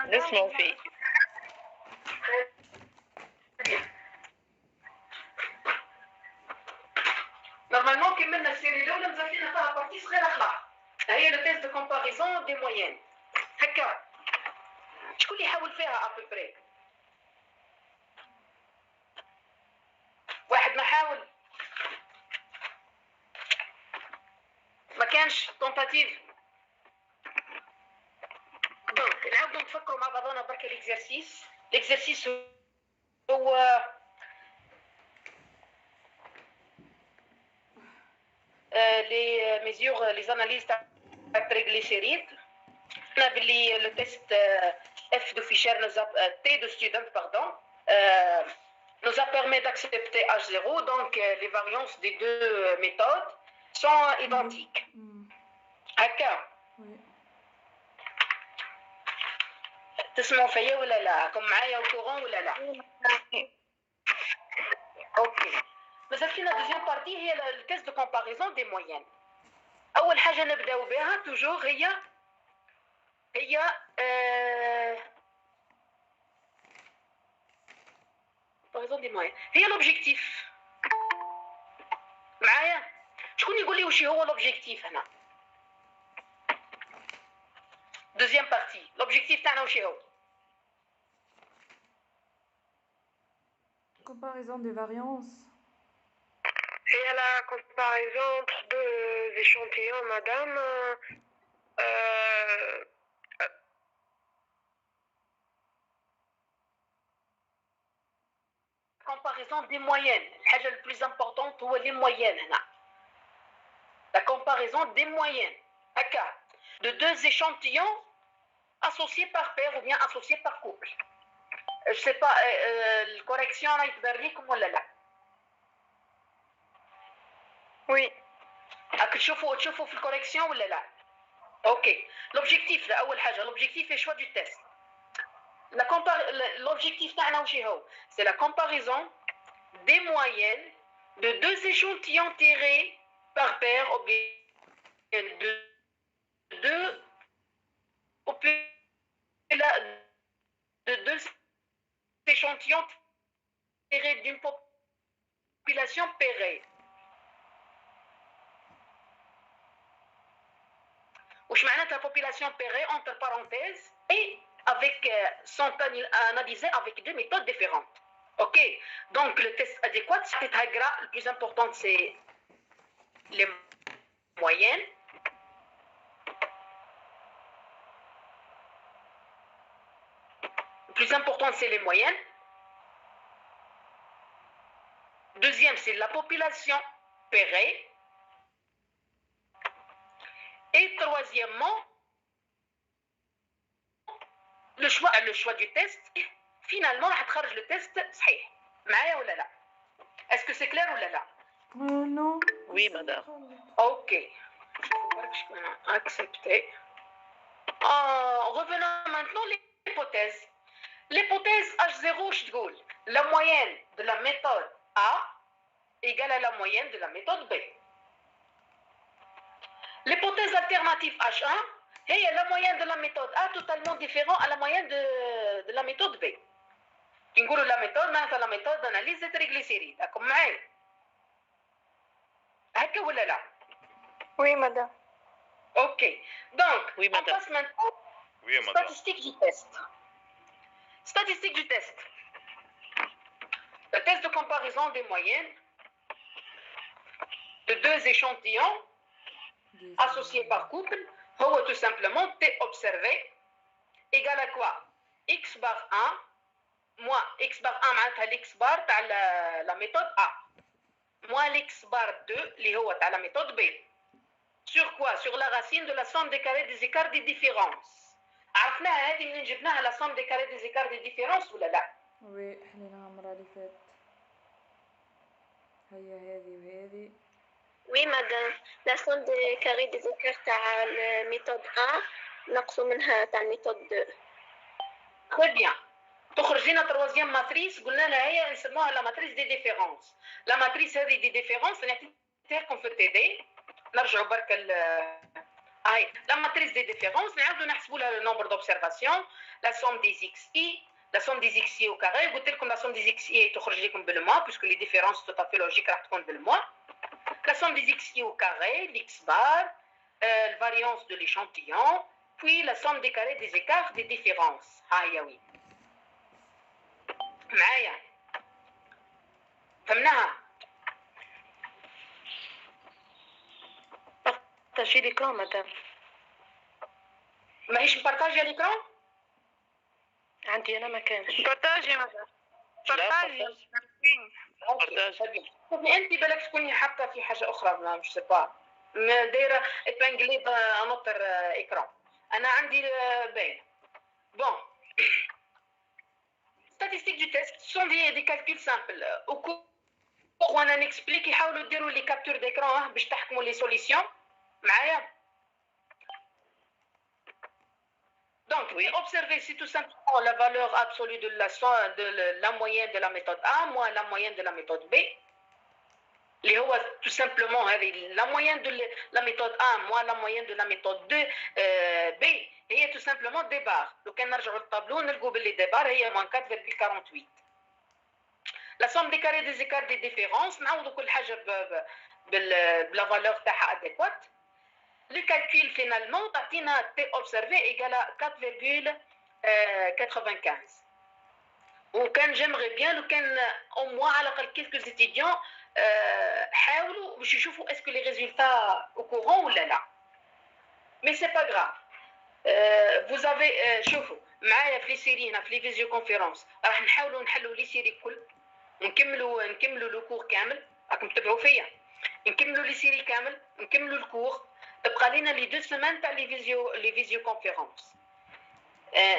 نسمعوا فيك. Normalement, كملنا السيري الأولى مزالنا فيها بارتي صغيرة خلاص. هي لو تيست دو كومباريزون دي مويان. هكا. شكون اللي يحاول فيها أبوبري؟ واحد ما حاول؟ ما كانش تونتاتيف؟ دونك نعاودو نتفكروا مع بعضنا برك ليكزارسيس. ليكزارسيس هو les mesures, les analyses de triglycérides. On a vu le test F de Fischer, T de student, pardon, nous a permis d'accepter H0, donc les variances des deux méthodes sont identiques. D'accord. تسمعوا فيا ولا لا؟ كم معايا وكورون ولا لا؟ اوكي. مازال فينا دوزيام بارتي هي التيست دو كومباريزون دي مويان. اول حاجه نبداو بها توجور هي كومباريزون دي مويان، هي لوبجيكتيف. معايا؟ شكون يقول لي واش هو لوبجيكتيف هنا؟ دوزيام بارتي لوبجيكتيف تاعنا واش هو؟ Comparaison des variances. هي la comparaison entre deux échantillons, madame. Comparaison des moyennes. الحاجة le plus importante هو les moyennes هنا. La comparaison des moyennes. هكا. De deux échantillons associés par paire ou bien associés par couple. Je sais pas, الكوريكسيون راهي تبان لكم ولا لا؟ Oui. راك تشوفوا في الكوريكسيون ولا لا؟ اوكي. لوبجيكتيف اول حاجه لوبجيكتيف في شوا دو تيست. L'objectif تاعنا واش هو؟ C'est la comparaison des moyennes de deux échantillons tirés par paire ou bien de deux échantillons tirés d'une population pairée. واش معناتها population pairée entre parenthèses et avec sont analysés avec deux méthodes différentes. Ok, donc le test adéquat, le plus important c'est les moyennes. Le plus important c'est les moyennes. Deuxième c'est la population pairée. Et troisièmement, le choix du test. Finalement, راح تخرج le test صحيح. معايا ولا لا? Est-ce que c'est clair ولا لا? Non. Oui, madame. Ok. Accepté. Revenons maintenant à l'hypothèse. L'hypothèse H0, je dis, la moyenne de la méthode A égale à la moyenne de la méthode B. L'hypothèse alternative H1 est la moyenne de la méthode A totalement différente à la moyenne de la méthode B. نقولوا la méthode معناتها la méthode d'analyse des triglycérides. راكم معايا؟ هكا ولا لا؟ Oui, madame. Ok. Donc, Oui, on madame. passe maintenant Oui, aux madame. statistiques du test. Statistiques du test. Le test de comparaison des moyennes de deux échantillons associés par couple, هو tout simplement T observé égale à quoi? X bar 1 moins X bar 1 معناتها l'X bar تاع la méthode A moins l'X bar 2 اللي هو تاع la méthode B. Sur quoi? Sur la racine de la somme des carrés des écarts des différences. عرفناها هذه منين جبناها la somme des carrés des écarts des différences ولا لا؟ وي حليناها المرة اللي فاتت. هي هذه وهذه. Oui, madame. La somme des carrés des écarts تاع الميثود A نقصوا منها تاع الميثود 2. Très bien. تخرج لنا troisième matrice قلنا لها هي نسموها la matrice des différences. La matrice هذه des différences نعطيها لكم في التي دي. نرجعوا برك La matrice des différences, nous avons le nombre d'observations, la somme des xi, la somme des xi au carré. Je vous dis que la somme des xi est le moins, puisque les différences sont tout à fait logiques à le moins. La somme des xi au carré, l'x bar, la variance de l'échantillon, puis la somme des carrés des écarts des différences. Oui. معايا فهمناها بارطاجي ليكرون مدام ماهيش مبارطاجيه ليكرون عندي انا ما كانش بارطاجي مدام بارطاجي انت بالك تكوني حاطه في حاجه اخرى مش سي با دايره ابانجلي بنوتر اكران انا عندي باين بون statistiques du test sont des calculs simples. Au cours où on explique يحاولوا يديروا les captures d'écran باش تحكموا les solutions. معايا؟ Donc, oui. Observez, c'est tout simplement la valeur absolue de la moyenne de la méthode A moins la moyenne de la méthode B. اللي هو tout simplement la moyenne de la méthode A moins la moyenne de la méthode 2 B هي tout simplement des barres. لو كان نرجعوا للطابلو نلقوا باللي des barres هي moins 4,48. La somme des carrés des écarts des différences نعوضوا كل حاجة بلا valeur تاعها adéquate. Le calcul finalement تعطينا T observé égale à 4,95. وكان j'aimerais bien لو كان au moins على الأقل quelques étudiants حاولوا باش يشوفوا est-ce que les résultats au courant ولا لا. Mais c'est pas grave. Vous avez شوفوا معايا في لي سيري هنا في لي فيزيو كونفيرونس راح نحاولوا نحلوا لي سيري الكل نكملوا لو كور كامل راكم تتبعوا فيا نكملوا لي سيري كامل نكملوا الكور تبقى لنا لي 2 سيمين تاع لي فيزيو كونفيرونس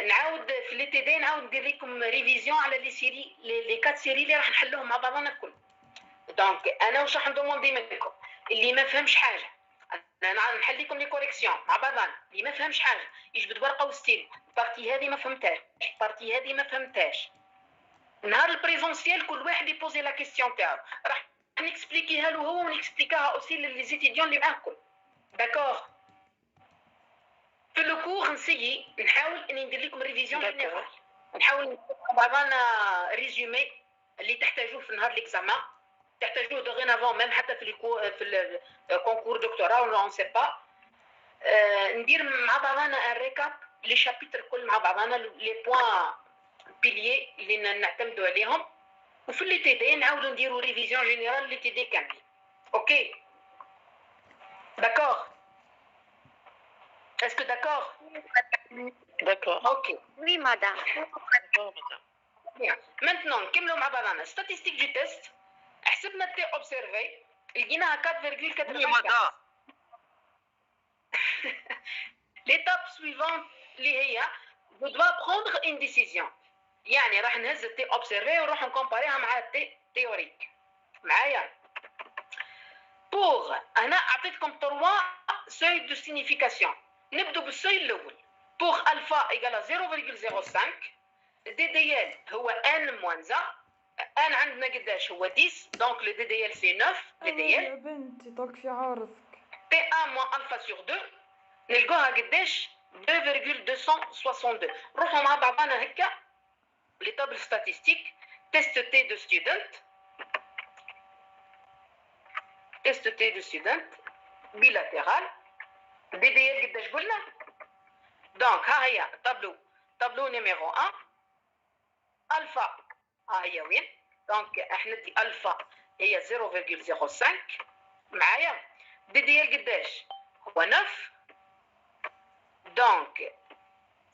نعاود في لي تي دي نعاود ندير لكم ريفيزيون على لي سيري لي 4 سيري اللي راح نحلوهم مع بعضنا الكل. دونك انا واش راح ندوموندي منكم اللي ما فهمش حاجه انا نحل لكم لي كوريكسيون مع بعضنا اللي ما فهمش حاجه يجبد ورقه وستيل بارتي هذه ما فهمتهاش بارتي هذه ما فهمتهاش نهار البريزونسيال كل واحد يبوزي لا كيستيون تاعو راح نكسبليكيها له هو ونكسبليكاها اوسي لي زيتيديون اللي معاه الكل داكور في لو كور نسيي نحاول اني ندير لكم ريفيزيون جينيرال نحاول ندير مع بعضنا ريزومي اللي تحتاجوه في نهار ليكزامان تحتاجوه دوغينافون ميم حتى في الكونكور دكتوراه ولا اون سي با ندير مع بعضنا ان ريكاب لي شابيتر كل مع بعضنا لي بوين بيليي اللي نعتمدوا عليهم وفي لي تي دي نعاودوا نديروا ريفيزيون جينيرال لي تي دي كاملين اوكي داكور اسكو داكور داكور اوكي وي مدام maintenant نكملوا مع بعضنا statistiques du test حسبنا التي اوبسيرفي لقيناها 4,95 l'étape suivante اللي هي vous dois prendre une décision يعني راح نهز التي اوبسيرفي ونروح نكومباريها مع التي تيوريك معايا بوغ هنا اعطيتكم 3 سوي دو سينيفيكاسيون نبدو بالسوي الاول بوغ الفا ايكال 0,05 دي دي ال هو ان موان زا ان عندنا قداش هو 10 دونك لو دي دي ال سي 9 دي دي ال يا بنتي طاق في عارضك تي 1 موان الفا سور 2 نلقوها قداش 2,262 نروحوا مع بعضنا هكا لي طابل ستاتيستيك تيست تي دو ستودنت تيست تي دو ستودنت بيلاتيرال دي دي ال قداش قلنا دونك ها هي طابلو نيميرو 1 الفا ها هي وين دونك احنا دي الفا هي 0,05 معايا دي دي ال قداش هو 9 دونك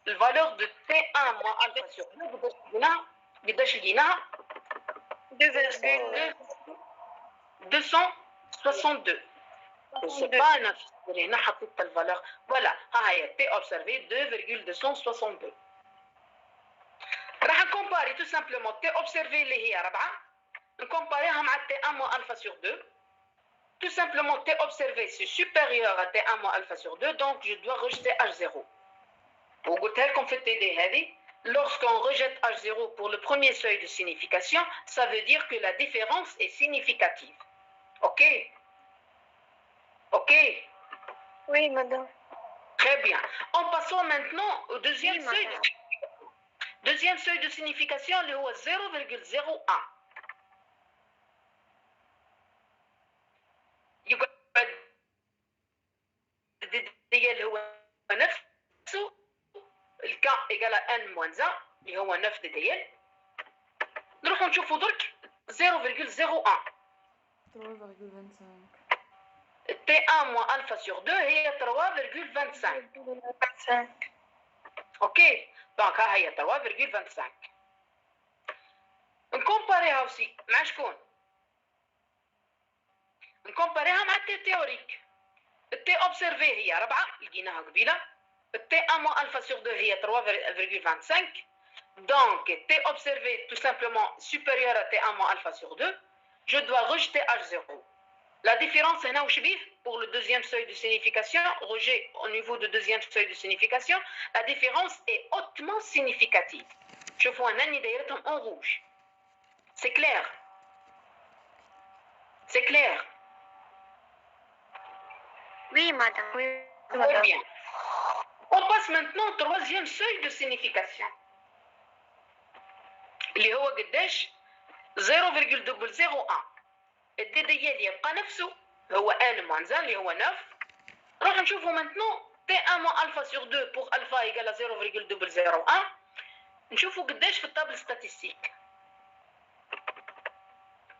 الفالور دو تي 1 موان الفا سور 2 قداش لقيناها 262 سي با نفس هنا حطيت الفالور فوالا ها هي تي اوبسيرفي 2,262 راح نكومباري تو سامبلومون تي اوبسيرفي اللي هي 4 نكومباريها مع تي 1 موان الفا سور 2 tout simplement T observé c'est supérieur à T1 moins alpha sur 2 donc je dois rejeter H0 وقلت لكم في التي دي هذه lorsqu'on rejette H0 pour le premier seuil de signification ça veut dire que la différence est significative ok Oui, madame. Très bien. En passant maintenant au deuxième seuil. Deuxième seuil de signification, le 0,01. يقعد ديال هو نفسه الكا ايكال ان موان 1 اللي هو 9 ديال. نروحوا نشوفوا درك 0,01. 3,25. T1 moins alpha sur 2 هي 3,25. اوكي دونك ها هي 3,25. نكومباريها اوسي مع شكون؟ نكومباريها مع التي تيوريك. التي اوبسيرفي هي 4 لقيناها قبيله. التي 1 moins alpha sur 2 هي 3,25. Donc T observé tout simplement supérieur à T1 moins alpha sur 2, je dois rejeter H0. La différence est là où je vis pour le deuxième seuil de signification, rejet au niveau du deuxième seuil de signification, la différence est hautement significative. Je vois un annidaire en rouge. C'est clair? C'est clair? Oui, madame. Oui, Très bien. On passe maintenant au troisième seuil de signification. اللي هو قداش 0,001. الدي ديال يبقى نفسه هو ان موان زان اللي هو 9. نروح نشوفوا maintenant T1 moins alpha sur 2 pour alpha égale à 0,001. نشوفوا قداش في الطابل ستاتيستيك.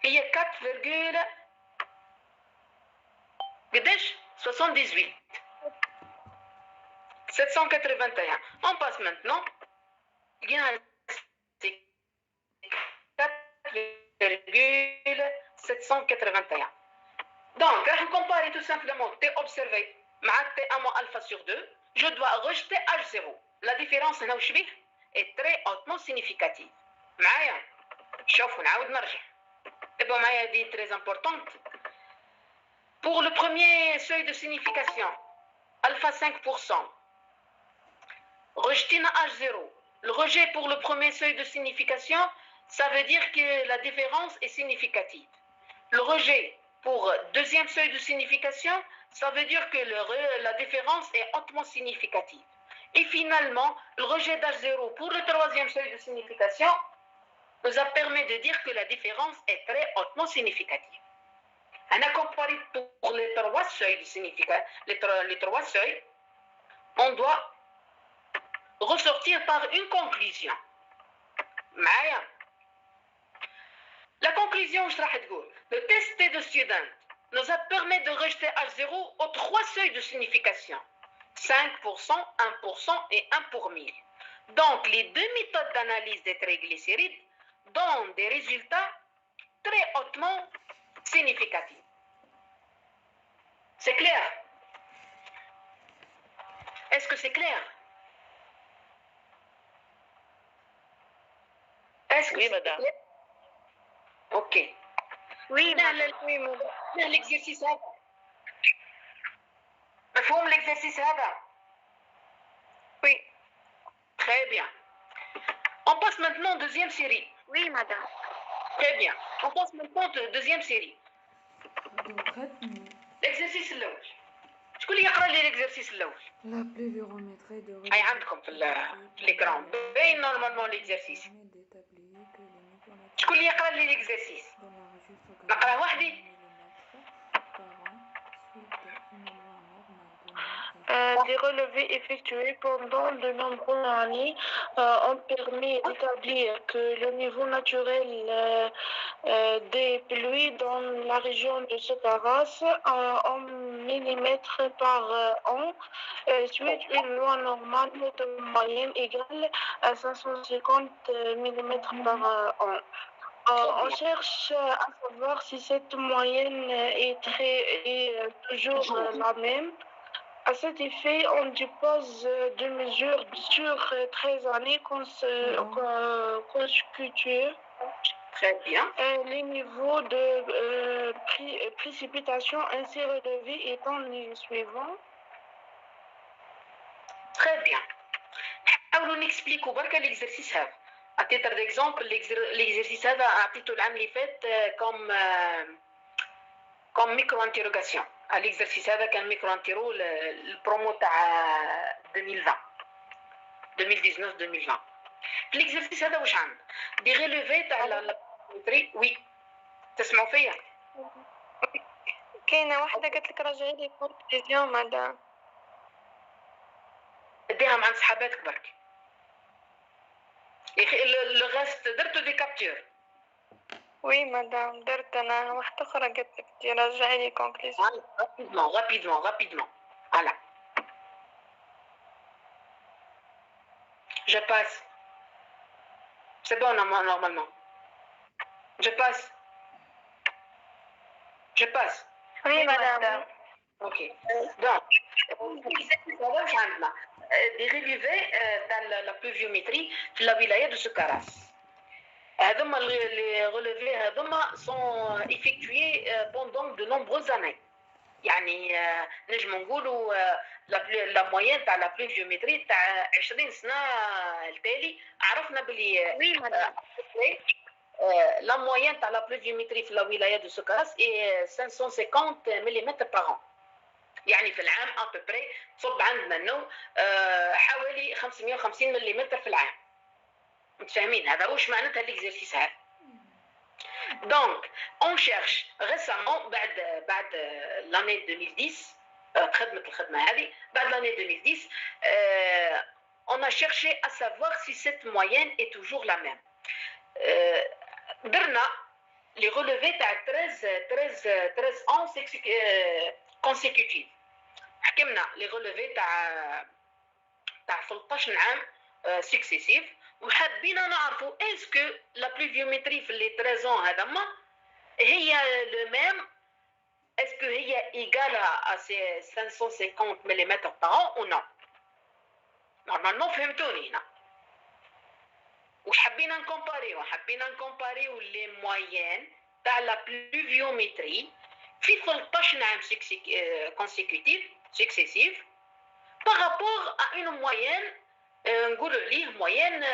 هي 4, قداش 78 781. On passe maintenant. لقينا 4,781. Donc, je compare tout simplement T observé avec T1 moins alpha sur 2. Je dois rejeter H0. La différence est très hautement significative. معايا شوفوا نعاود نرجع. تبقوا معايا دي très importante. Pour le premier seuil de signification, alpha 5%. Rejeter H0. Le rejet pour le premier seuil de signification, ça veut dire que la différence est significative. Le rejet pour deuxième seuil de signification, ça veut dire que la différence est hautement significative. Et finalement, le rejet d'H0 pour le troisième seuil de signification nous a permis de dire que la différence est très hautement significative. On a comparé pour les trois seuils de signification, les trois seuils, on doit ressortir par une conclusion. معايا La conclusion, je vais dire, le test de student nous a permis de rejeter H0 aux trois seuils de signification. 5%, 1% et 1 pour 1000. Donc, les deux méthodes d'analyse des triglycérides donnent des résultats très hautement significatifs. C'est clair? Est-ce que c'est clair? Est-ce que Oui, c'est madame. clair? Ok. oui, madame. L'exercice هذا. مفهوم l'exercice هذا? Oui. Très bien. On passe maintenant aux deuxième série. Oui, madame. Très bien. On passe maintenant aux deuxième série. دوختني L'exercice الأول. شكون اللي يقرا لي l'exercice الأول؟ la pluviométrie de هاي عندكم في الإكران. باين نورمالمون l'exercice. شكون اللي يقرا لي l'exercice؟ نقراه وحدي؟ Des relevés effectués pendant de nombreuses années ont permis d'établir que le niveau naturel des pluies dans la région de Sakaras en millimètres par an suit une loi normale de moyenne égale à 550 millimètres par an. On cherche à savoir si cette moyenne est toujours la même. À cet effet, on dépose deux mesures sur 13 années consécutives. Très bien. Les niveaux de précipitation ainsi relevés étant les suivants. Très bien. نحاولوا نكسبليكو بركا l'exercice هذا. À titre d'exemple, l'exercice هذا عطيته العام اللي فات comme micro-interrogation. l'exercice هذا كان ميكرو انتيرو البرومو تاع 2020 2019 2020. في l'exercice هذا واش عندنا دي ريليفي تاع البيومتري. وي تسمعوا فيا؟ كاينه واحده قالت لك رجعي لي كونكلوزيون مدام. اديها مع صحاباتك برك يا اخي. لو غاست درتو دي كابتور؟ وي مدام درت انا. واحده اخرى قالت لك رجعي لي كونكلوزيون. rapidement. Voilà. Je passe. C'est bon normalement. Je passe. Oui madame. Ok. Donc, واش عندنا دي ريليفي تاع لا بلوفيومتري في لا ولايه دو سكراس. هذوما لي ريليفي هذوما سون افيكتوي بوندون دو نومبروز اني. يعني نجم نقولوا لا موين تاع لا بلوفيومتري تاع 20 سنه التالي عرفنا بلي وي مدام لا موين تاع لا بلوفيومتري في لا ولايه دو سكراس اي 550 ملم بار an. يعني في العام ابري تصب عندنا انه حوالي 550 ملم في العام. متفاهمين؟ هذا واش معناتها ليكزيرسيس هذا. دونك اون شيرش ريسامون بعد لاني 2010 الخدمه هذه بعد لاني 2010 on a cherché à savoir si cette moyenne est toujours la même. درنا لي ريليفي تاع 13 ans consécutifs. حكمنا لي ريليفي تاع 13 عام سكسيسيف وحابين نعرفوا اسكو لا بلوفيومتري في لي 13 ans هذاما هي لو ميم، اسكو هي ايغالا ا سي 550 ملم بار an او نو. نورمالمون فهمتوني هنا. واش حبينا نكومباريو لي موين تاع لا بلوفيومتري في 13 عام كونسيكوتيف سكسيسيف بارابور ا اون موين نقولوا ليه موين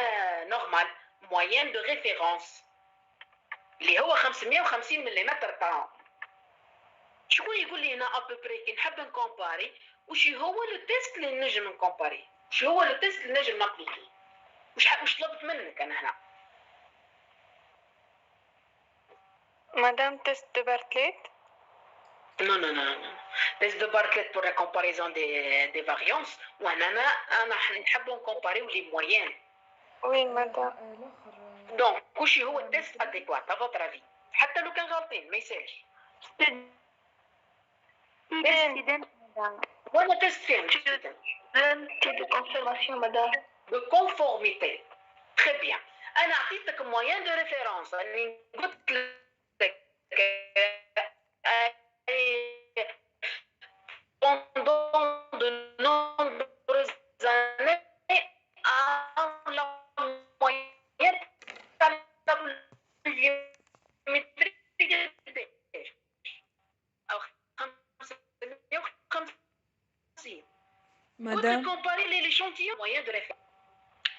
نورمال، موين دو ريفيرونس اللي هو 550 ملم بار an. شكون يقول لي هنا ابوبري كي نحب نكومباري وش هو لو تيست اللي نجم نكومباري، وش هو لو تيست اللي نجم نابليكي، وش طلبت منك انا هنا؟ مدام تيست دو بارتليت. Non. Test de Bartlett pour la comparaison des variances. وأنا نحب نكومباريو لي موين. وي مدام. دونك وش هو التيست اديكوات ا فوتر افي؟ حتى لو كان غالطين ما يسالش. وانا تيست فين de confirmation, madame. دو كونفورميتي. تري بيان. انا عطيتك موين دو ريفيرونس اللي قلت لك pendant de nombreuses années à la moyenne de la pluviométrie alors 550. مدام comparer l'échantillon moyen de référence.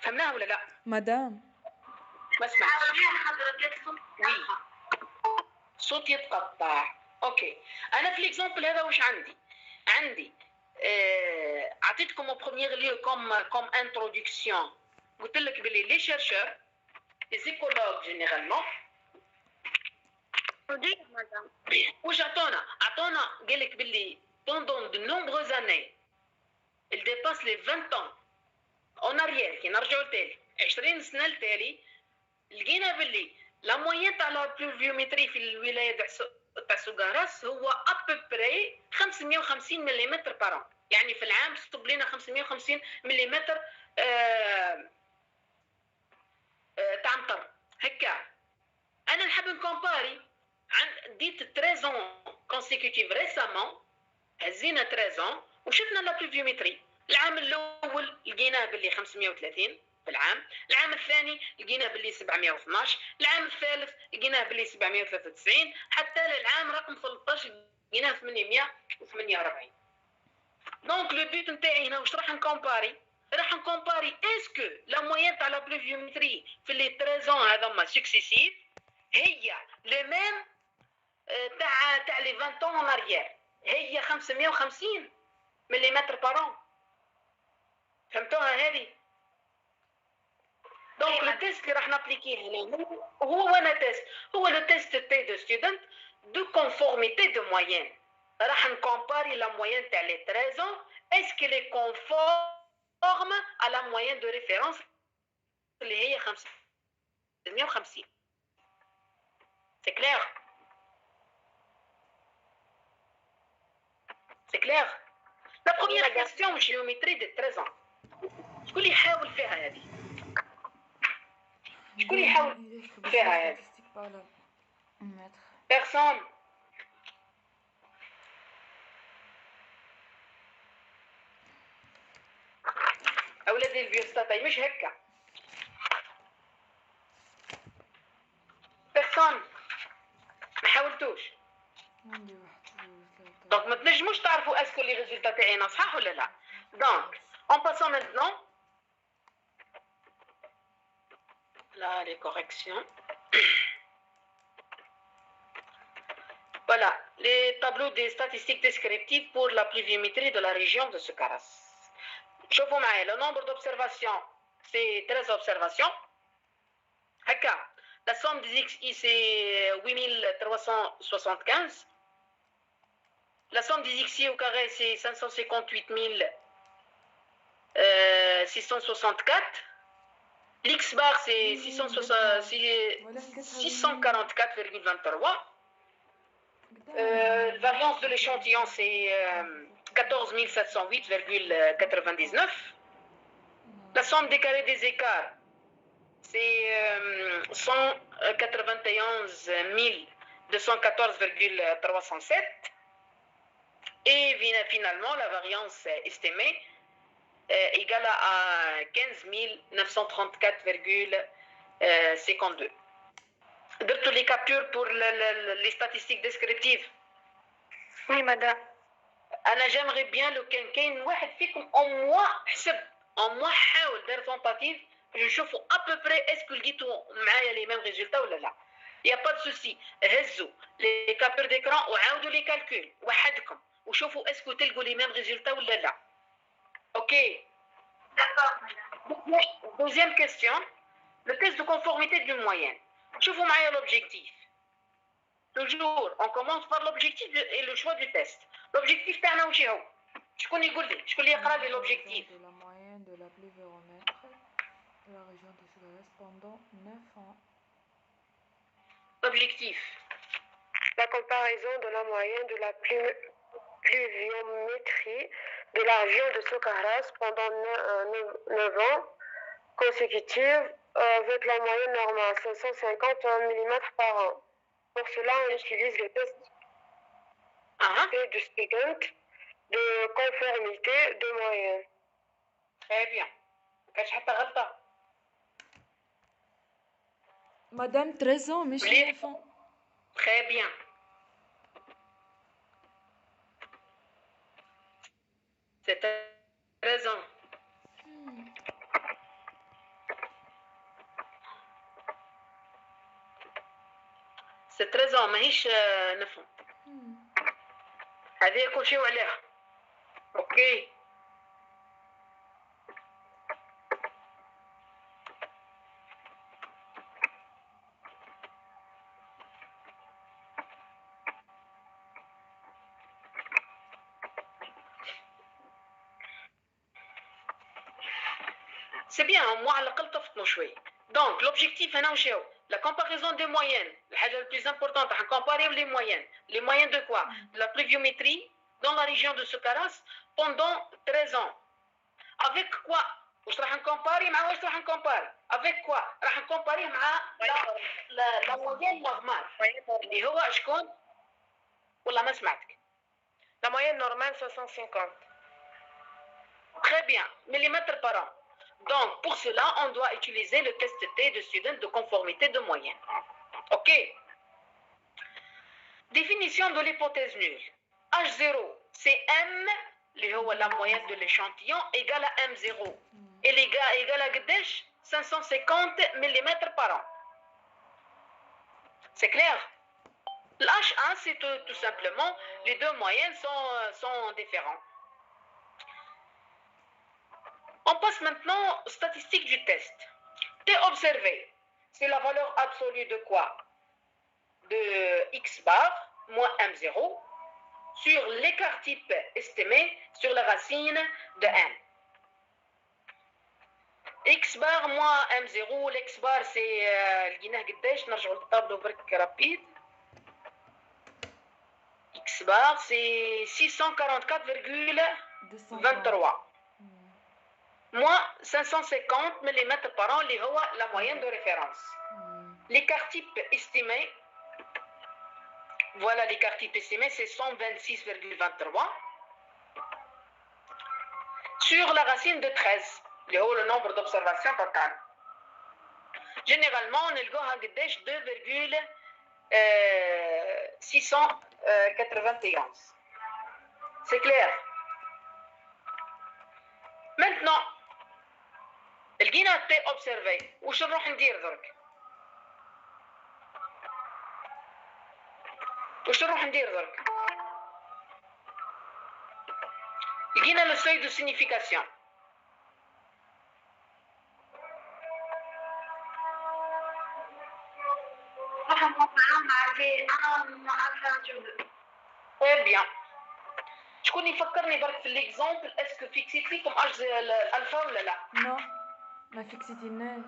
فهمناها ولا لا؟ مدام ما سمعتش. وي صوت يتقطع. اوكي انا في ليكزامبل هذا واش عندي عطيتكم au premier lieu comme introduction. قلت لك بلي لي chercheurs les écologues généralement واش عطونا قال لك بلي pendant de nombreuses années il dépasse les 20 ans en arrière. كي نرجعوا لتالي 20 سنه لتالي لقينا بلي لا موين تاع لا بلوفيومتري في الولايه تاع سوغاراس هو ابوبري 550 ملم بار an. يعني في العام تصب لنا 550 ملم تاع مطر هكا. انا نحب نكومباري عن ديت 13 ans كونسيكوتيف ريسامون هزينا 13 ans وشفنا لا بلوفيومتري. العام الاول لقيناه باللي 530 في العام الثاني لقيناه باللي 712، العام الثالث لقيناه باللي 793، حتى للعام رقم 13 لقيناه 848. دونك لو بوت نتاعي هنا واش راح نكومباري اسكو لا موين تاع لا بلوفيومتري في لي 13 ans هذوما سكسيسيف هي لو ميم تاع لي 20 ans en arrière. هي 550 ملم بار an. فهمتوها هذه؟ دونك لو تيست اللي راح نابليكيه هنا هو وانا تيست، هو لو تيست تي دو ستودنت دو كونفورميتي دو موين. راح نكومباري لا موين تاع لي 13 ans اسكو لي كونفورم على لا موين دو ريفيرونس اللي هي 550. سي كلير؟ سي كلير؟ لا بروميير كيستيون جيومتري دي 13 ans. شكون اللي يحاول فيها هذه؟ شكون اللي يحاول فيها هذه؟ بيرسون. أولادي البيوستاتاي مش هكا. بيرسون ما حاولتوش. دونك ما تنجموش تعرفوا اسكو لي ريزولتا تاعنا صحاح ولا لا. دونك اون باسون مانتنون là les corrections. Voilà, les tableaux des statistiques descriptives pour la pluviométrie de la région de Soukaras. شوفوا معايا le nombre d'observations c'est 13 observations. هكا la somme des XI c'est 8375. La somme des XI au carré c'est 558 664. L'X bar c'est 644,23. La variance de l'échantillon c'est 14 708,99. La somme des carrés des écarts c'est 191 214,307. Et finalement la variance estimée égale à 15 934,52. درتوا les captures pour les statistiques descriptives. Oui, madame. أنا j'aimerais bien لو كاين واحد فيكم au moins حسب au moins حاول دار tentative باش نشوفوا à peu près est-ce que لقيتوا معايا les mêmes résultats ولا لا. y a pas de souci. هزوا les captures d'écran وعاودوا les calculs وحدكم وشوفوا اسكو تلقوا les mêmes résultats ولا لا. Ok. D'accord. Deuxième question, le test de conformité d'une moyenne. شوفوا معايا l'objectif. Toujours, on commence par l'objectif et le choix du test. L'objectif تاعنا واش هو؟ شكون يقول لي؟ شكون اللي يقرا لي l'objectif؟ La moyenne de la pluviomètre de la région de Soukaras pendant 9 ans. L'objectif. La comparaison de la moyenne de la pluviométrie de la région de Soukaras pendant 9 ans consécutifs avec la moyenne normale 550 mm par an. Pour cela, on utilise les tests de student de conformité de moyenne. Très bien. كاش حتى غلطة. Madame 13 ans, mais chez enfant. Très bien. C'est 13 ans. C'est 13 ans ماهيش 9 ans. هذه كل شيء وعليها. اوكي. C'est bien, moi على الأقل طفطنوا شوي. Donc l'objectif هنا واش هو؟ La comparaison des moyennes. الحاجة la plus importante راح نكومباريو les moyennes. Les moyennes de quoi? De la pluviométrie dans la région de Soukaras pendant 13 ans. Avec quoi? واش راح نكومباري مع واش راح نكومباري؟ Avec quoi? راح نكومباري مع la moyenne normale. اللي هو شكون؟ والله ما سمعتك. La moyenne normale 550. Très bien, millimètres par an. Donc, pour cela, on doit utiliser le test T de student de conformité de moyenne. OK. Définition de l'hypothèse nulle. H0, c'est M, la moyenne de l'échantillon, égale à M0. Et les gars, égale à Gdesh, 550 mm par an. C'est clair? L'H1, c'est tout simplement, les deux moyennes sont différents. On passe maintenant aux statistiques du test. T observé, c'est la valeur absolue de quoi? De x bar moins m0 sur l'écart type estimé sur la racine de n. x bar moins m0, l'ex bar c'est لقيناه قداش؟ نرجعوا للطابلو برك رابيد. X bar c'est 644,23 moins 550 mm par an, اللي هو la moyenne de référence. L'écart type estimé, voilà l'écart type estimé, c'est 126,23 sur la racine de 13, اللي هو le nombre d'observations totales. Généralement, نلقاها قداش 2,691. C'est clair. Maintenant, لقينا تي اوبسيرفي، واش نروح ندير درك؟ لقينا لو سوي دو سينيفيكاسيون. Très bien. شكون يفكرني برك في ليكزامبل؟ اسكو فيكسيت لكم اج الالفا ولا لا؟ نو ما فيكسيتيناش.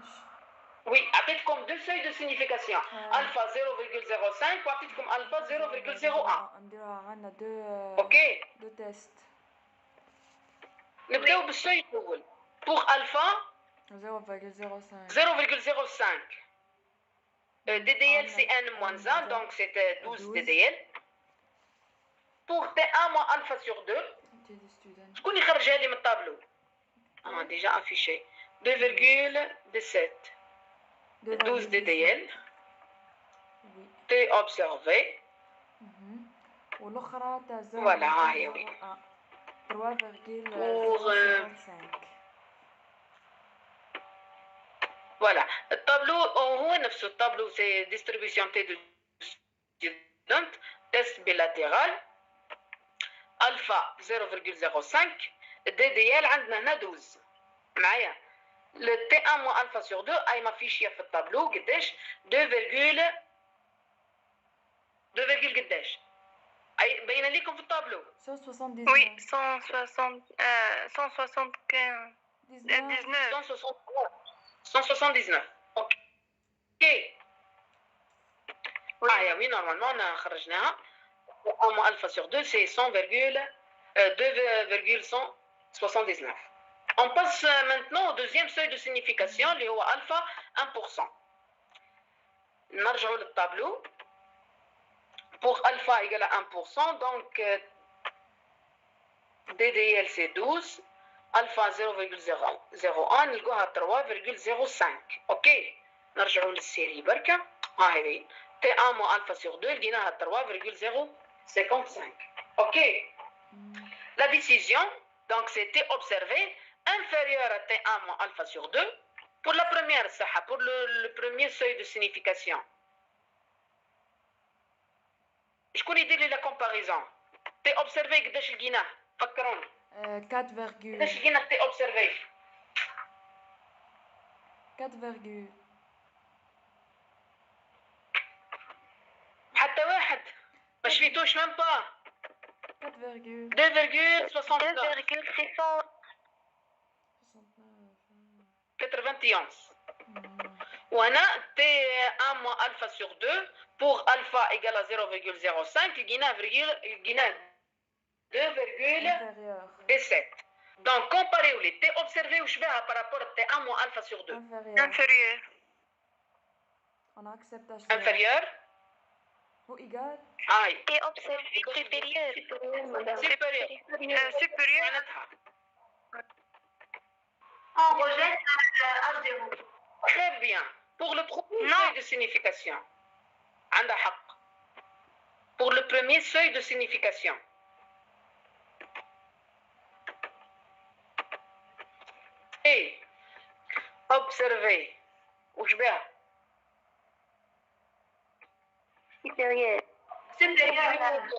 وي عطيتكم دو سوي دو سينيفيكاسيون، الفا 0,05 وعطيتكم الفا 0,01. نديروها عندنا دو اوكي دو تيست. نبداو بالسوي الاول. بوغ الفا 0,05 DDL c'est n-1, donc c'est 12 DDL. Pour T1 moins alpha sur 2, شكون يخرجها لي من الطابلو؟ déjà affiché 2,17 12 DDL T observé. والاخرى تاع Voilà, ها هي وي. 3,05. Voilà, الطابلو هو نفسه الطابلو c'est distribution T de student, test bilatéral. الفا 0,05 DDL عندنا هنا 12 معايا. le T1 moins alpha sur 2 اي مافيشيه في الطابلو قداش 2 قداش اي باينه لكم في الطابلو؟ 179. Oui, 175. 179. اوكي. oui normalement on خرجناها. 1 moins alpha sur 2 c'est 2,179. On passe maintenant au deuxième seuil de signification, اللي هو alpha 1%. نرجعوا للطابلو. Pour alpha égale à 1%, donc DDL c'est 12, alpha 0,01 نلقوها 3,05. اوكي نرجعوا للسيري بركة. هاي T1 moins alpha sur 2 لقيناها 3,055. Ok. La décision, donc c'était observé inférieur à T1 moins alpha sur 2 pour la première saha, pour le premier seuil de signification. شكون يدير لي لا كومباريزون؟ تي اوبسيرفي قداش لقيناه؟ فكروني. 4. قداش لقينا تي اوبسيرفي؟ 4. حتى واحد ما شفيتوش ميم با. 2,69 وهنا T1 moins alpha sur 2 pour alpha égale à 0,05 لقيناه 2,17. Donc comparez les T observé ou شبيها par rapport à T1 moins alpha sur 2. Inférieur. On accepte inférieur ou égal. Aïe. T observé supérieur. Supérieur. On rejette H0. Très bien. Pour le premier seuil de signification. عندها حق. Pour le premier seuil de signification. Et observer. وش بها؟ Supérieur. c'est-à-dire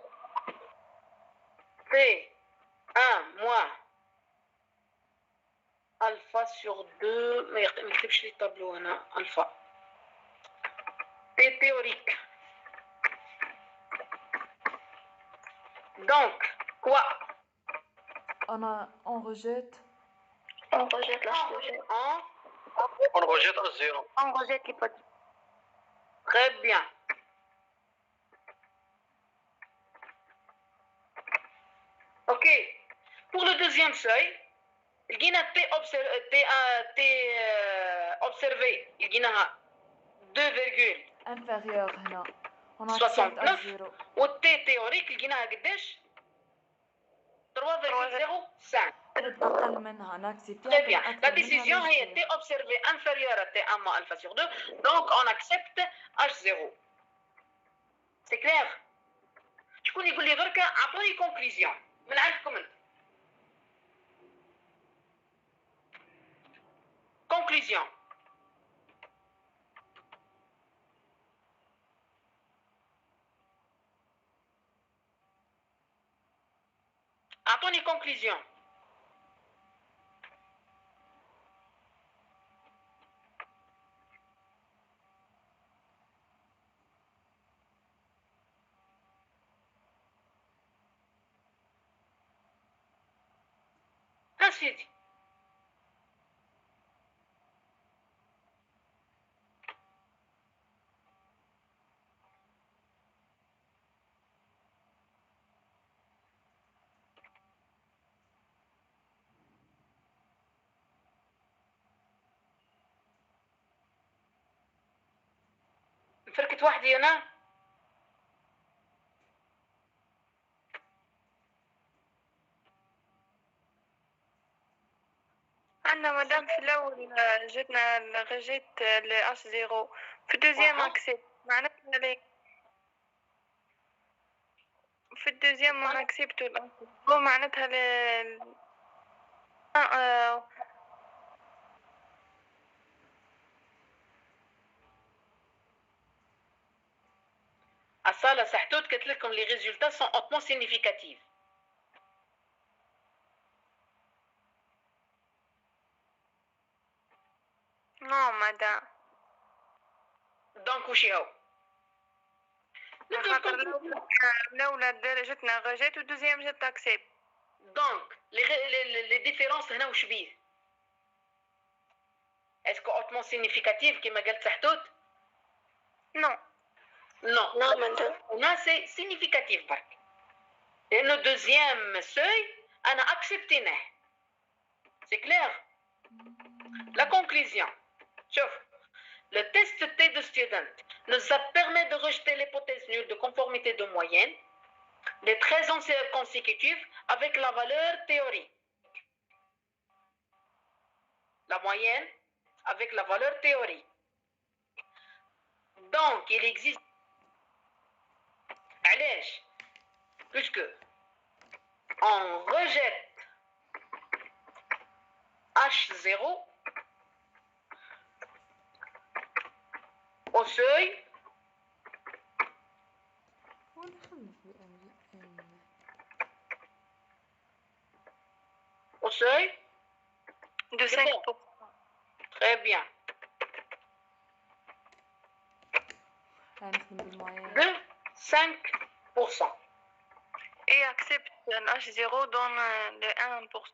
P1 moins alpha sur 2, ما نكتبش لي الطابلو هنا alpha P théorique. Donc, quoi? On rejette. On rejette la sujet. On rejette à 0. On rejette l'hypothèse. Très bien. Ok. Pour le deuxième seuil, il y a T observé. Il y a 2, inférieur هنا. On 69 و T théorique il y a قداش 3,05. أقل منها نaccepte. Très bien. La décision est T observé inférieur à T1 moins alpha sur 2. Donc on accepte H0. C'est clair? شكون يقول لي دركا اعطوني conclusion من عندكم انت. Conclusion. أعطوني conclusion. ها سيدي. فركت وحدي أنا. عندنا مدام في الأول جتنا رجيت ل H0 في الدوزيام أكسبت معناتها ليه في الدوزيام ما أكسبتو هو معناتها الصالة سحتوت قلت لكم les résultats sont hautement significatifs. Non madame. Donc وش هو؟ الأولى درجتنا رجيت والدوزيام جت أكسبت. Donc les différences هنا وش بيه؟ Est-ce que hautement significatif كما قالت سحتوت؟ Non. Non. Non, madame. Là, c'est significatif. Et le deuxième seuil, on a accepté. C'est clair? La conclusion. Chauffe. Le test T de student nous a permis de rejeter l'hypothèse nulle de conformité de moyenne des 13 enseignes consécutives avec la valeur théorique. La moyenne avec la valeur théorique. Donc, il existe علاش puisque on rejette H0 au seuil de 5%. Très bien. De 5%. Et accepte H0 dans le 1%.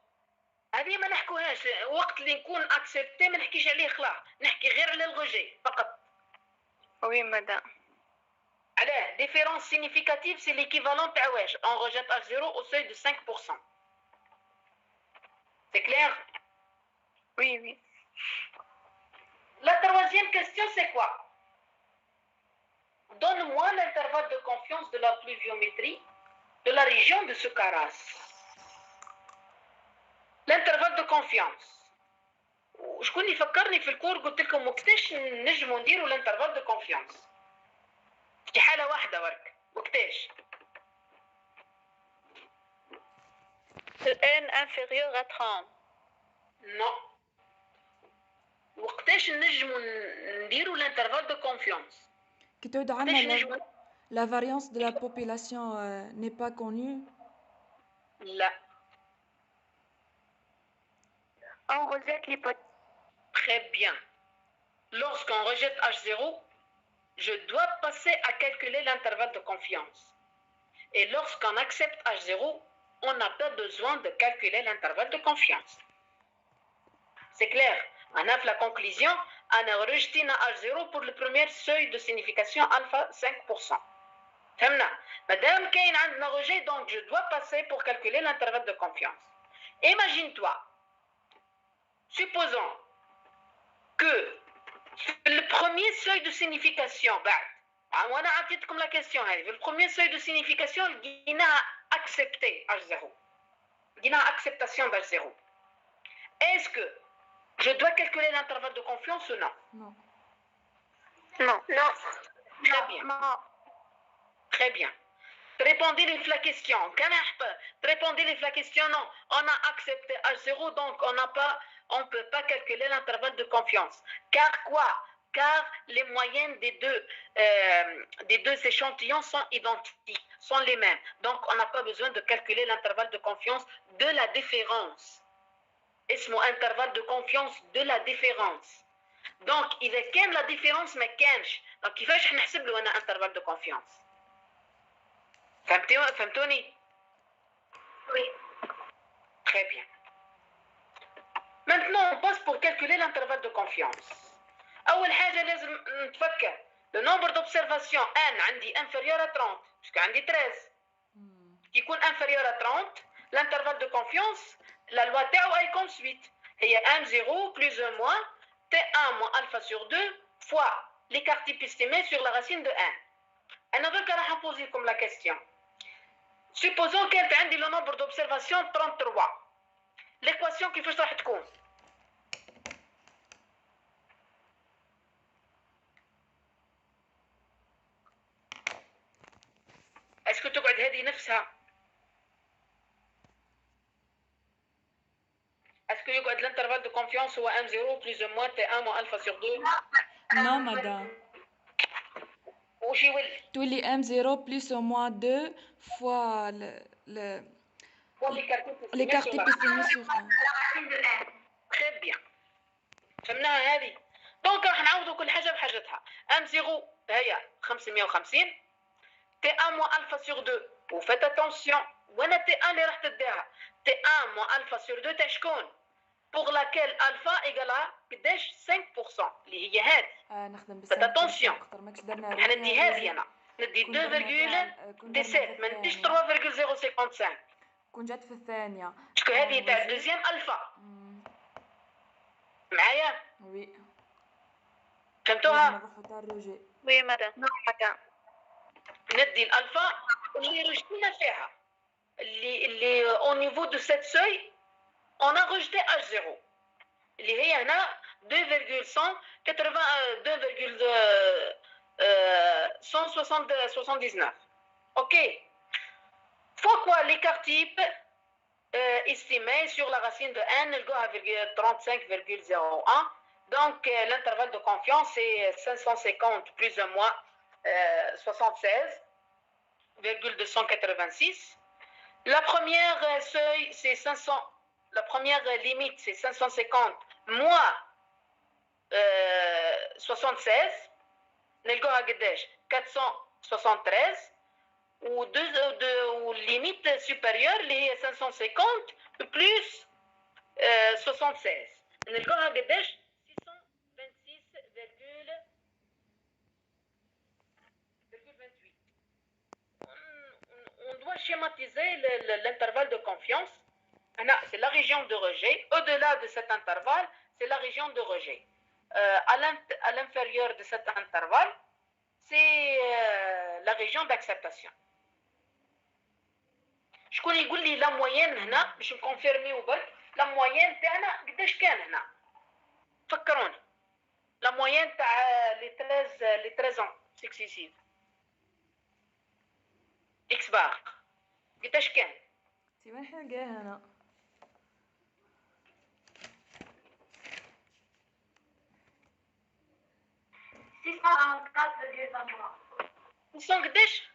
هذه ما نحكوهاش وقت اللي نكون اكسبتي ما نحكيش عليه خلاص نحكي غير على الرجي فقط. Oui madame. علاه différence significative c'est l'équivalent تاع واش on rejette H0 au seuil de 5%. C'est clair? Oui oui. La troisième question c'est quoi? Donne-moi l'intervalle de confiance de la pluviométrie de la région de Soukaras. L'intervalle de confiance. وشكون اللي فكرني في الكور قلت لكم وقتاش نجموا نديروا l'intervalle de confiance. في حالة واحدة برك وقتاش؟ N inférieur à 30. Non. وقتاش نجموا نديروا l'intervalle de confiance. كي تعود عنا La variance de la population n'est pas connue. Là. On rejette l'hypothèse. Très bien. Lorsqu'on rejette H0, je dois passer à calculer l'intervalle de confiance. Et lorsqu'on accepte H0, on n'a pas besoin de calculer l'intervalle de confiance. C'est clair. On a la conclusion, on a rejeté H0 pour le premier seuil de signification alpha 5%. Madame Kane a rejeté, donc je dois passer pour calculer l'intervalle de confiance. Imagine-toi, supposons que le premier seuil de signification, on a appris comme la question, le premier seuil de signification, il a accepté H0. Il a acceptation d'H0. Est-ce que je dois calculer l'intervalle de confiance ou non? Non. Non. Non. Très bien. Non. Très bien. Répondez-les la question. Répondez-les la question. Non, on a accepté H0, donc on ne peut pas calculer l'intervalle de confiance. Car quoi? Car les moyennes des deux échantillons sont identiques, sont les mêmes. Donc on n'a pas besoin de calculer l'intervalle de confiance de la différence. اسمه intervalle de confiance de la différence. Donc إذا كان la différence ما كانش، donc كيفاش نحسب له أنا intervalle de confiance؟ فهمتوني؟ Oui. Très bien. Maintenant, on passe pour calculer l'intervalle de confiance. أول حاجة لازم نتفكر le nombre d'observations n عندي inférieur à 30 parce que عندي 13 qui يكون inférieur à 30 l'intervalle de confiance la loi تاعو est comme suite هي m0 plus ou moins t1 moins alpha sur 2 fois l'écart type estimé sur la racine de n. أنا donc راح نposer comme la question. Supposons كانت عندي le nombre d'observations 33. L'équation كيفاش راح تكون؟ Est-ce que تقعد هذه نفسها؟ Est-ce que يقعد l'intervalle de confiance هو M0 plus ou moins T1 moins alpha sur 2? Non, madame. وش يولي؟ تولي M0 plus ou moins 2 fois l'écart type estimé sur 1. Très bien. فهمناها هذه؟ دونك راح نعوضوا كل حاجة بحاجتها. M0 هي 550 T1 moins alpha sur 2 وفات attention وانا T1 اللي راح تديها T1 moins alpha sur 2 تاع شكون؟ pour laquelle alpha égale à قداش 5% اللي هي هذه. نخدم فات attention حندي هذه أنا ندي 2,17 ما نديش 3,055 كون جات في الثانية شكون هذه تاع الدوزيام الفا معايا؟ وي فهمتوها؟ نروحو تاع الروجي. Oui, madame. ندي الالفا اللي رجتينا فيها اللي au niveau de cette seuil on a rejeté H0 اللي هي هنا 2,179. Ok. Fois quoi l'écart type estimé sur la racine de n نلقاها 35,01. Donc l'intervalle de confiance est 550 plus ou moins 76,286. La première seuil c'est 500. La première limite c'est 550 moins 76. نلقاها قداش 473 و limite supérieure اللي هي 550 plus 76 نلقاها قداش 626,28. On doit schématiser l'intervalle de confiance. C'est la région de rejet. Au-delà de cet intervalle, c'est la région de rejet. À l'inférieur de cet intervalle, c'est la région d'acceptation. شكون يقول لي لا موين هنا باش نكونفيرميو برك لا موين تاعنا قداش كان هنا فكروني لا موين تاع لي 13 ans سكسيسيف اكس بار قداش كان سي وين حلقاها هنا 644,23. 600 قداش؟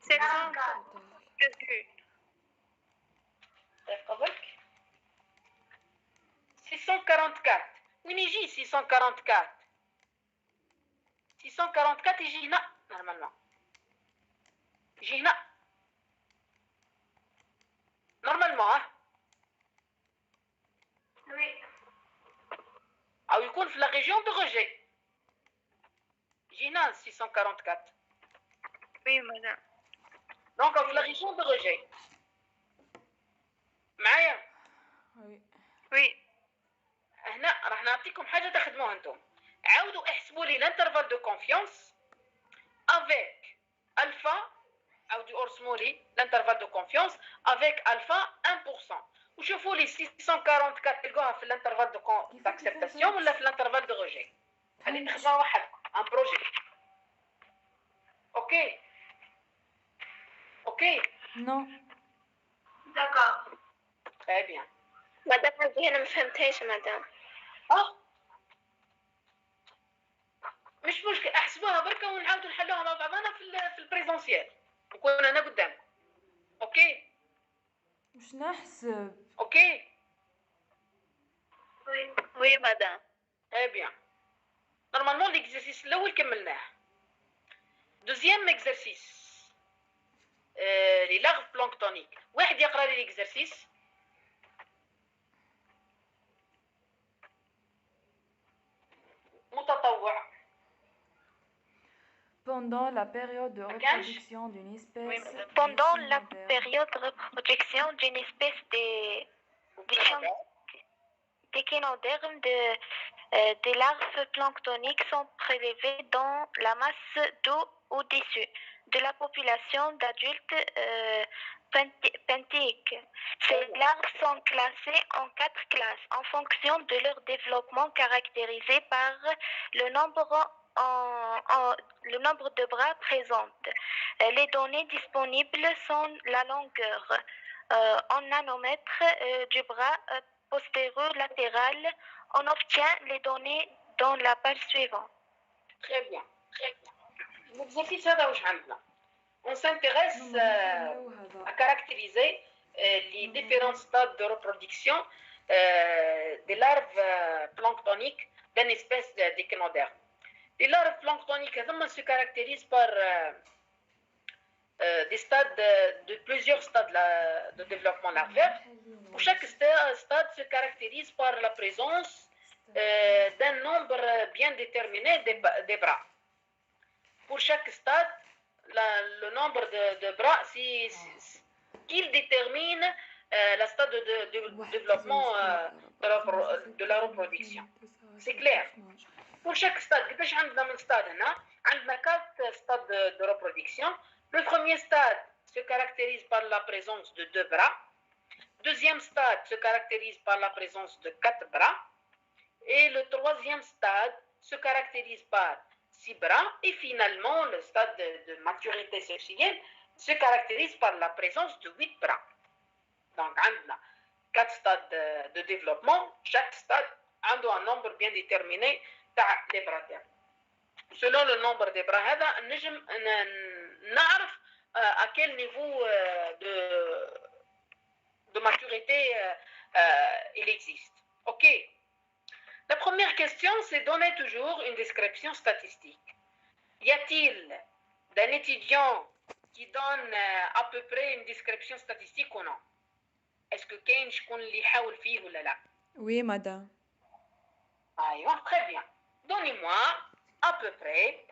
644. وين يجي 644؟ 644 يجي هنا نورمالمون. يجي هنا نورمالمون. وي. او يكون في لا ريجيون دو روجي. يجي هنا 644. وي مدام. دونك في لا ريجيون دو روجي. معايا؟ وي. هنا راح نعطيكم حاجه تخدموها انتم. عاودوا احسبوا لي الانترفال دو كونفيونس افيك الفا. عاودوا ارسموا لي الانترفال دو كونفيونس افيك الفا 1%. وشوفوا لي 644 تلقوها في الانترفال داكسبتاسيون ولا في الانترفال دو روجي. هذه تخدمها وحدكم ان بروجي. اوكي اوكي نو. داكور تري بيان. مدام هذه أنا ما فهمتهاش مدام. مش مشكل، احسبوها بركه ونعاودوا نحلوها مع بعضنا في البريزونسيال نكون انا قدامكم. اوكي مش نحسب. اوكي وي مدام. تري بيان. نورمالمون ليكزرسيس الاول كملناه. دوزيام اكزرسيس لي لاغف بلانكتونيك. واحد يقرا لي ليكزرسيس. متطوع. Pendant la période de reproduction d'une espèce, Pendant la période de reproduction d'une espèce d'échinodermes, des larves planctoniques sont prélevées dans la masse d'eau au-dessus de la population d'adultes penthiques. Ces larves sont classées en 4 classes en fonction de leur développement caractérisé par le nombre de bras présentes. Les données disponibles sont la longueur en nanomètres du bras postérieur latéral. On obtient les données dans la page suivante. Très bien, très bien. L'exercice هذا واش عندنا؟ On s'intéresse à caractériser les différents stades de reproduction des larves planctoniques d'une espèce d'échinoderme. Les larves planctoniques se caractérisent par des stades de plusieurs stades de développement larvaire. Pour chaque stade se caractérise par la présence d'un nombre bien déterminé des bras. Pour chaque stade, le nombre de bras, qu'il détermine la stade de développement de la reproduction. C'est clair. Pour chaque stade, كيفاش عندنا من stade هنا؟ عندنا 4 stades de reproduction. Le premier stade se caractérise par la présence de 2 bras. Deuxième stade se caractérise par la présence de 4 bras. Et le troisième stade se caractérise par 6 bras. Et finalement, le stade de maturité sexuelle se caractérise par la présence de 8 bras. Donc, on a 4 stades de développement. Chaque stade a un nombre bien déterminé des bras. Selon le nombre des bras, on نعرف à quel niveau de maturité il existe. Ok. La première question, c'est donner toujours une description statistique. Y a-t-il d'un étudiant qui donne à peu près une description statistique ou non? Est-ce que كاين شكون اللي يحاول فيه ولا لا? Oui, madame. أيوة, très bien. Donnez-moi à peu près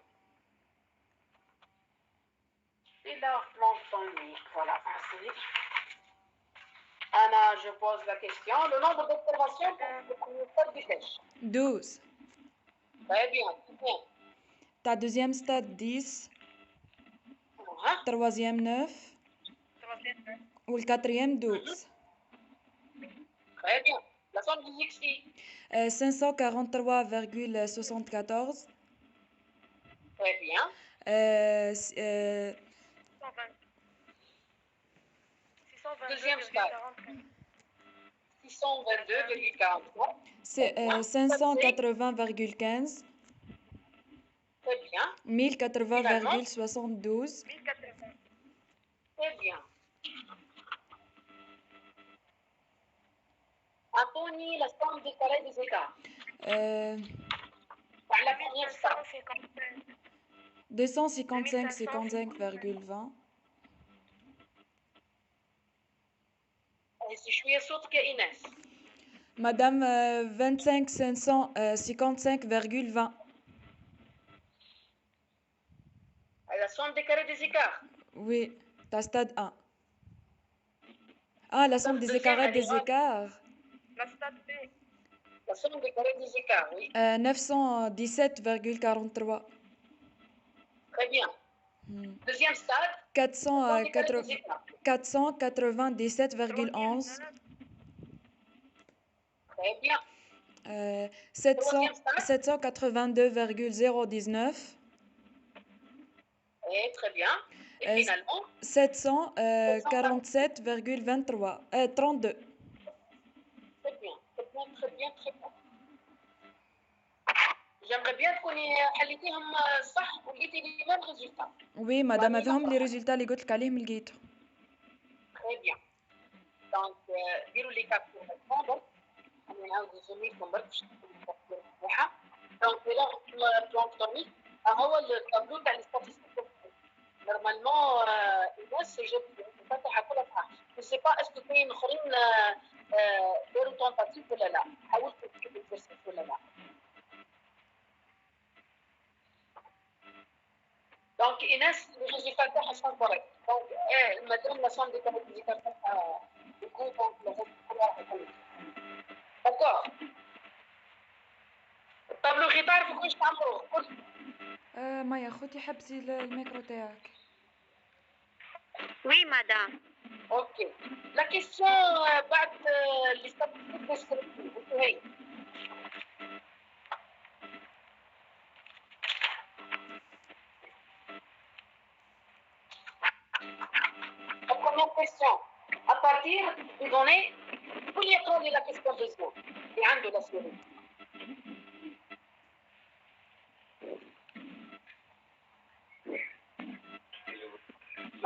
les larves planctoniques. Voilà, ensuite, Anna, je pose la question. Le nombre d'observations pour le premier stade du pêche? 12. Très bien, bien. Ta deuxième stade 10. Troisième 9. Ou le quatrième 12. Très bien. La somme du XI? 543,74. Très bien. Deuxième stade. 622,43. C'est 580,15. Très bien. 1080,72. Très bien. Anthony, la somme des carrés des écarts. La première somme. 255, 55,20. Je suis صوتك يا إيناس. Madame, 25 555,20. La somme des carrés des écarts. Oui, t'as stade 1. Ah, la somme des écarts et des écarts. La stade B. La somme des carrés des écarts, oui. 917,43. Très bien. Deuxième stade. 497,11. Très bien. 782,019. Très bien. Et finalement 747,23. 32. Très bien, très bien. J'aimerais bien تكوني حليتيهم صح ولقيتي لي ميم ريزولتا. Oui, madame, هذوهم لي ريزولتا اللي قلت لك عليهم لقيتهم. Très bien. Donc ديروا لي كابتور هكذا. أنا نعاود نزوميكم برك باش تكونوا مليحة. دونك إلا بلانكتونيك هو التابلو تاع لي ستاتيستيك. نورمالمون الناس جات فاتحة كلها صح. جو سي با اسكو كاين اخرين داروا تونتاتيف ولا لا. حاولتوا تجيبوا الاكزرسيس ولا لا. Donc, Inès, les résultats sont corrects. Donc, madame, la somme des caractéristiques, du coup, donc, le résultat est correct. D'accord. Tableau غيطار في كلش تعملوه كل. مايا خوتي حبسي الميكرو تاعك. Oui, madame. Ok. La question بعد les statistiques descriptives. Oui. La première question. À partir des données, vous y attendez la question deuxième. Et un de la série.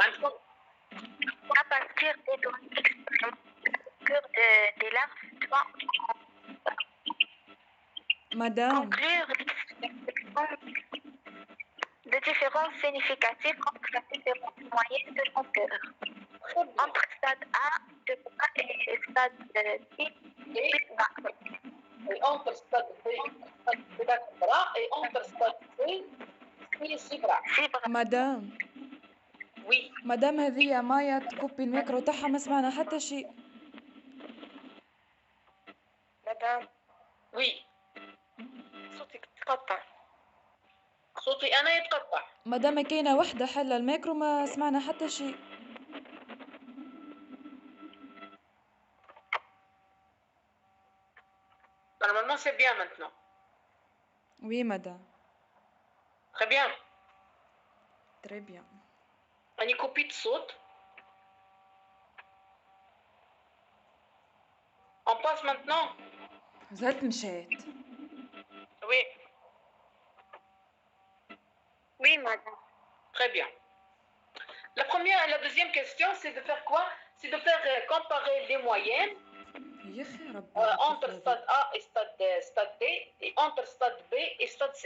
Maintenant, À partir des données de larves, soit Madame. conclure de différences significatives entre la différence moyenne de longueur. Entre stade A de bras et stade B de bas. Et entre stade B de bras et entre stade C c'est bras. Madame. Oui. مدام هذه يا مايا تكوبي الميكرو تاعها ما سمعنا حتى شيء. مدام. وي. صوتك تقطع. صوتي أنا يتقطع. مدام كاينة وحدة حل الميكرو ما سمعنا حتى شيء. Normalement c'est bien maintenant. Oui madame. Très bien. Très bien. راني كوبيت الصوت. On passe maintenant. زهرت مشات. Oui. Oui, madame. Très bien. La deuxième question, c'est de faire quoi? C'est de faire comparer les moyennes entre stade A et stade D et entre stade B et stade C.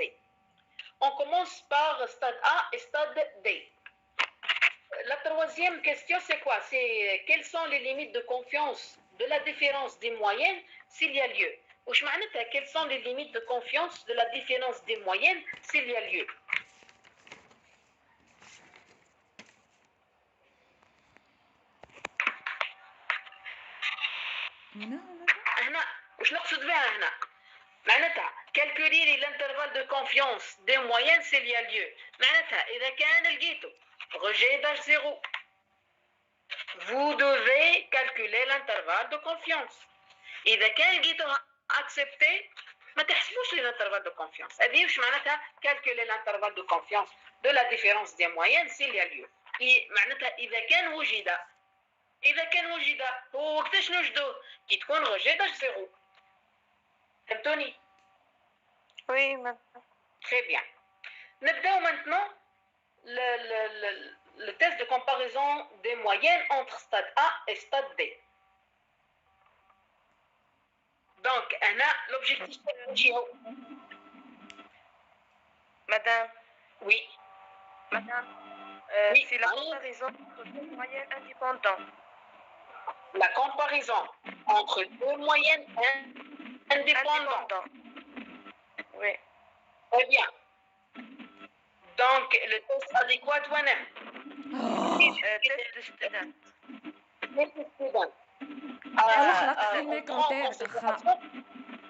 On commence par stade A et stade D. La troisième question, c'est quoi? C'est quelles sont les limites de confiance de la différence des moyennes s'il y a lieu? Ou quelles sont les limites de confiance de la différence des moyennes s'il y a lieu? هنا واش نقصد بها هنا؟ معناتها calculer l'intervalle de confiance des moyennes s'il y a lieu. معناتها إذا كان لقيتو rejet d'âge 0, vous devez calculer l'intervalle de confiance. إذا كان لقيتو accepté ما تحسبوش l'intervalle de confiance. هذه واش معناتها calculer l'intervalle de confiance de la différence des moyennes s'il y a lieu. معناتها إذا كان وجد هو وقتاش نوجدوه؟ كي تكون rejet d'âge 0. فهمتوني؟ Oui, madame. Très bien. نبداو maintenant le test de comparaison des moyennes entre stade A et stade B. Donc, l'objectif c'est Madame, oui. madame, Oui, c'est la comparaison entre deux moyennes indépendantes. La comparaison entre deux moyennes indépendantes. Oui. Très bien. Donc, le test adéquat, Wanem. Test de student.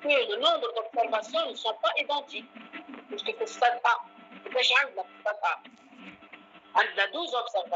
Que le nombre d'observations ne sont pas identiques. Puisque c'est stade A. On a 12 observations.